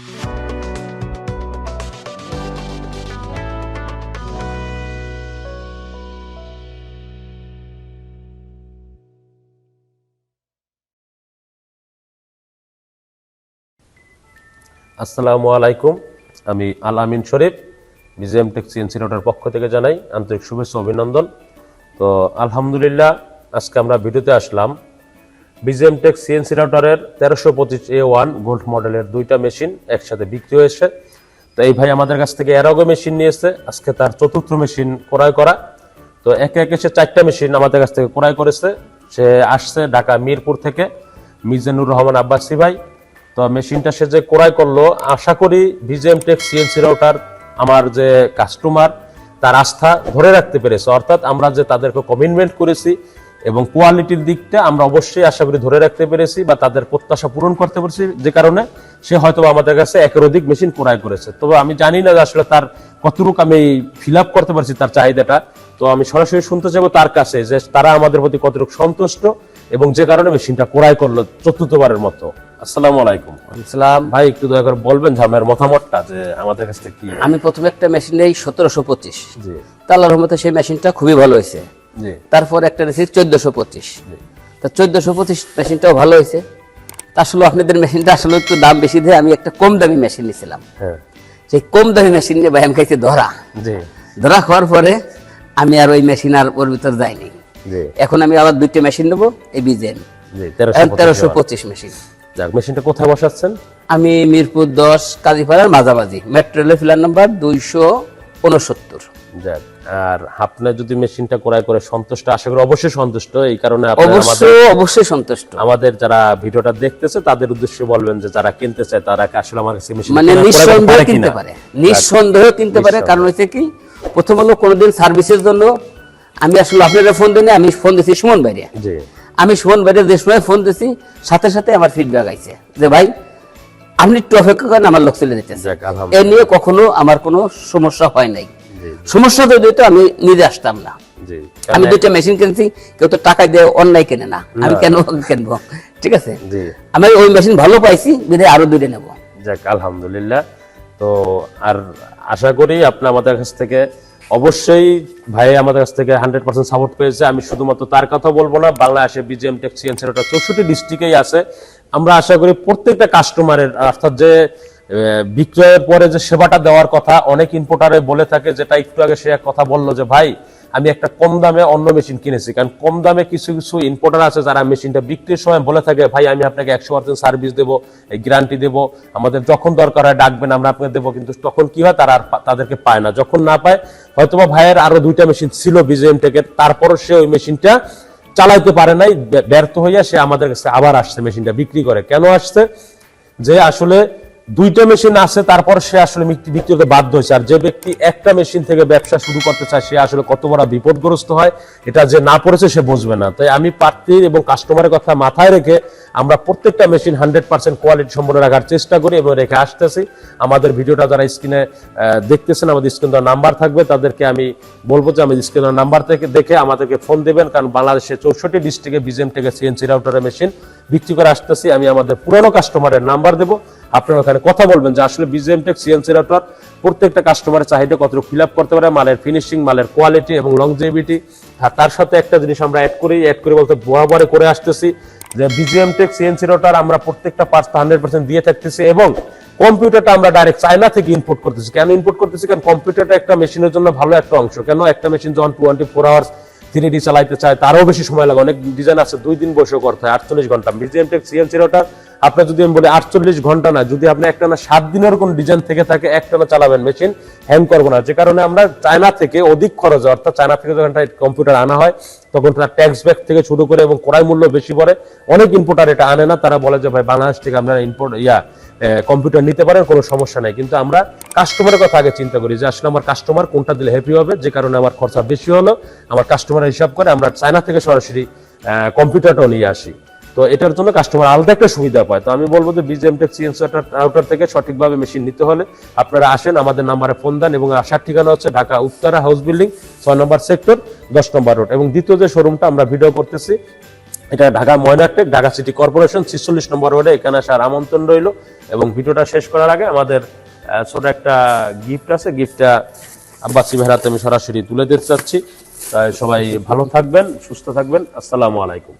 আসসালামু আলাইকুম, আমি আল আমিন শরীফ বিজিএম টেক সিএনসি রাউটার পক্ষ থেকে জানাই আন্তরিক শুভেচ্ছা অভিনন্দন। তো আলহামদুলিল্লাহ, আজকে আমরা ভিডিওতে আসলাম বিজিএম টেক সিএনসি রাউটারের 1325A1 গোল্ড মডেলের দুইটা মেশিন একসাথে বিক্রি হয়েছে। তো এই ভাই আমাদের কাছ থেকে এর আগে মেশিন নিয়েছে, আজকে তার চতুর্থ মেশিন ক্রয় করা। তো একে একে সে 4টা মেশিন আমাদের কাছ থেকে ক্রয় করেছে। সে আসছে ঢাকা মিরপুর থেকে, মিজানুর রহমান আব্বাসী ভাই। তো মেশিনটা সে যে ক্রয় করলো, আশা করি বিজিএম টেক সিএনসি রাউটার আমার যে কাস্টমার তার আস্থা ধরে রাখতে পেরেছে, অর্থাৎ আমরা যে তাদেরকে কমিটমেন্ট করেছি এবং কোয়ালিটির দিকটা আমরা অবশ্যই আশা করি ধরে রাখতে পেরেছি বা তাদের প্রত্যাশা পূরণ করতে পেরেছি, যে কারণে সে হয়তো আমাদের কাছে একের অধিক মেশিন ক্রয় করেছে। তবে আমি জানি না যে আসলে তার কতটুকু আমি ফিল আপ করতে পারছি তার চাহিদাটা। তো আমি সরাসরি শুনতে চাইবো তার কাছে যে তারা আমাদের প্রতি কতটুকু সন্তুষ্ট এবং যে কারণে মেশিনটা ক্রয় করলো চতুর্থবারের মতো। আসসালামু আলাইকুম। আসসালাম ভাই, একটু দয়া করে বলবেন যে আমার মতামতটা যে আমাদের কাছ থেকে কি। আমি প্রথমে একটা মেশিন নেই 1725। জি। আল্লাহর রহমতে সেই মেশিনটা খুবই ভালো হয়েছে। জি। তারপর একটা নিয়েছি 1425। তা 1425 মেশিনটাও ভালো হয়েছে। তা আসলে আপনাদের মেশিনটা আসলে একটু দাম বেশি দিয়ে আমি একটা কম দামি মেশিন নিয়েছিলাম। হ্যাঁ। সেই কম দামি মেশিন নিয়ে ভাই আমি খাইছি ধরা। জি। ধরা খাওয়ার পরে আমি আর ওই মেশিন আর ওর ভিতর যাইনি। জি। এখন আমি আবার দুইটা মেশিন নেবো, এই বিজেএম। জি। 1325 মেশিন। যাক, মেশিনটা কোথায় বসাচ্ছেন? আমি মিরপুর 10 কাজীপাড়ার মাঝামাঝি, মেট্রো রেলের ফিলার নাম্বার 269। যাক, আর আপনি যদি মেশিনটা ক্রয় করে সন্তুষ্ট, আশা করি অবশ্যই সন্তুষ্ট। এই কারণে অবশ্যই সন্তুষ্ট। আমাদের যারা ভিডিওটা দেখতেছে তাদের উদ্দেশ্যে বলবেন যে যারা কিনতে চায় তারা আসলে আমার কাছে মেশিন মানে নিঃসন্দেহে কিনতে পারে, নিঃসন্দেহে কিনতে পারে। কারণ হচ্ছে কি, প্রথম হলো কোনোদিন সার্ভিসের জন্য আমি আসলে আপনারা ফোন দেন, আমি ফোন দিয়েছি সুমন ভাইরে। জি। আমি সুমন ভাইরে যে সময় ফোন দিয়েছি সাথে সাথে আমার ফিডব্যাক আইছে যে ভাই আপনি একটু অপেক্ষা করেন, আমার লোক চলে যেতেছে। এ নিয়ে কখনো আমার কোনো সমস্যা হয় নাই। সমস্যা যদি হতো আমি নিজে আসতাম না। আমি দুইটা মেশিন কিনছি, কেউ তো টাকা দিয়ে অন্যায় কেনে না, আমি কেন কিনবো? ঠিক আছে, আমি ওই মেশিন ভালো পাইছি, বিধায় আরো দুইটা নেবো। যাক, আলহামদুলিল্লাহ। তো আর আশা করি আপনি আমাদের কাছ থেকে অবশ্যই, ভাই আমাদের কাছ থেকে 100% সাপোর্ট পেয়েছে। আমি শুধুমাত্র তার কথা বলবো না, বাংলাদেশে বিজিএম টেক সিএনসি রাউটার 64 ডিস্ট্রিক্টেই আছে। আমরা আশা করি প্রত্যেকটা কাস্টমারের, অর্থাৎ যে বিক্রয়ের পরে যে সেবাটা দেওয়ার কথা অনেক ইম্পোর্টারে বলে থাকে, যেটা একটু আগে সে এক কথা বললো যে ভাই আমি একটা কম দামে অন্য মেশিন কিনেছি। কারণ কম দামে কিছু কিছু ইম্পোর্টার আছে যারা মেশিনটা বিক্রির সময় বলে থাকে ভাই আমি আপনাকে 100% সার্ভিস দেবো, গ্যারান্টি দেবো, আমাদের যখন দরকার হয় ডাকবেন আমরা আপনাকে দেবো। কিন্তু তখন কি হয়, তারা তাদেরকে পায় না। যখন না পায়, হয়তোবা ভাইয়ের আরো দুইটা মেশিন ছিল বিজিএম টেকের, তারপরও সে ওই মেশিনটা চালাইতে পারে নাই, ব্যর্থ হইয়া সে আমাদের কাছে আবার আসছে মেশিনটা বিক্রি করে। কেন আসছে? যে আসলে দুইটা মেশিন আছে, তারপর সে আসলে বিক্রি করতে বাধ্য হয়েছে। আর যে ব্যক্তি একটা মেশিন থেকে ব্যবসা শুরু করতে চায়, সে আসলে কত বড় বিপদগ্রস্ত হয় এটা যে না পড়েছে সে বুঝবে না। তাই আমি প্রার্থী এবং কাস্টমারের কথা মাথায় রেখে আমরা প্রত্যেকটা মেশিন 100% কোয়ালিটি সম্পন্ন রাখার চেষ্টা করি এবং রেখে আসতেছি। আমাদের ভিডিওটা যারা স্ক্রিনে দেখতেছেন, আমাদের স্ক্রিন দেওয়ার নাম্বার থাকবে, তাদেরকে আমি বলবো যে আমাদের স্ক্রিন দেওয়ার নাম্বার থেকে দেখে আমাদেরকে ফোন দেবেন। কারণ বাংলাদেশে 64 ডিস্ট্রিক্টে বিজিএম থেকে সিএনসি রাউটারের মেশিন বিক্রি করে আসতেছি। আমি আমাদের পুরনো কাস্টমারের নাম্বার দেবো, আপনারা ওখানে কথা বলবেন যে আসলে বিজিএম টেক সিএনসি রাউটার প্রত্যেকটা কাস্টমারের চাহিদা কতটুকু ফিল আপ করতে পারে, মালের ফিনিশিং, মালের কোয়ালিটি এবং লংজিভিটি। আর তার সাথে একটা জিনিস আমরা অ্যাড করি বলতে বরাবরে করে আসতেছি যে বিজিএম টেক সিএনসি রাউটার আমরা প্রত্যেকটা পার্টস 100% দিয়ে থাকতেছি এবং কম্পিউটারটা আমরা ডাইরেক্ট চায়না থেকে ইম্পোর্ট করতেছি। কেন ইম্পোর্ট করতেছি? কারণ কম্পিউটারটা একটা মেশিনের জন্য ভালো একটা অংশ। কেন? একটা মেশিন যখন 24 আওয়ার্স 3D চালাইতে চায় তারও বেশি সময় লাগে। অনেক ডিজাইন আছে 2 দিন বসে করতে হয়, 48 ঘন্টা। বিজিএম টেক সিএনসি রাউটার আপনার যদি আমি বলি 48 ঘন্টা না, যদি আপনি একটানা 7 দিনের কোন ডিজাইন থেকে থাকে একটানা চালাবেন, মেশিন হ্যাং করবো না। যে কারণে আমরা চায়না থেকে অধিক খরচ, অর্থাৎ চায়না থেকে যখন কম্পিউটার আনা হয় তখন তার ট্যাক্স ব্যাক থেকে শুরু করে এবং ক্রয় মূল্য বেশি পড়ে। অনেক ইম্পোর্টার এটা আনে না, তারা বলে যে ভাই বাংলাদেশ থেকে আপনারা কম্পিউটার নিতে পারেন, কোনো সমস্যা নাই। কিন্তু আমরা কাস্টমারের কথা আগে চিন্তা করি যে আসলে আমার কাস্টমার কোনটা দিলে হ্যাপি হবে, যে কারণে আমার খরচা বেশি হলো আমার কাস্টমার হিসাব করে আমরা চায়না থেকে সরাসরি কম্পিউটারটাও নিয়ে আসি। তো এটার জন্য কাস্টমার আলাদা একটা সুবিধা পায়। তো আমি বলবো যে বিজিএম টেক সিএনসি রাউটার থেকে সঠিকভাবে মেশিন নিতে হলে আপনারা আসেন, আমাদের নাম্বারে ফোন দেন এবং আসার ঠিকানা হচ্ছে ঢাকা উত্তরা হাউস বিল্ডিং 6 নম্বর সেক্টর 10 নম্বর রোড। এবং দ্বিতীয় যে শোরুমটা আমরা ভিডিও করতেছি এটা ঢাকা ময়নাটেক, ঢাকা সিটি কর্পোরেশন 46 নম্বর ওয়ার্ডে। এখানে আসার আমন্ত্রণ রইল। এবং ভিডিওটা শেষ করার আগে আমাদের ছোট একটা গিফট আছে, গিফটটা আব্বাসি ভাইয়ের হাতে আমি সরাসরি তুলে দিতে চাচ্ছি। তাই সবাই ভালো থাকবেন, সুস্থ থাকবেন। আসসালামু আলাইকুম।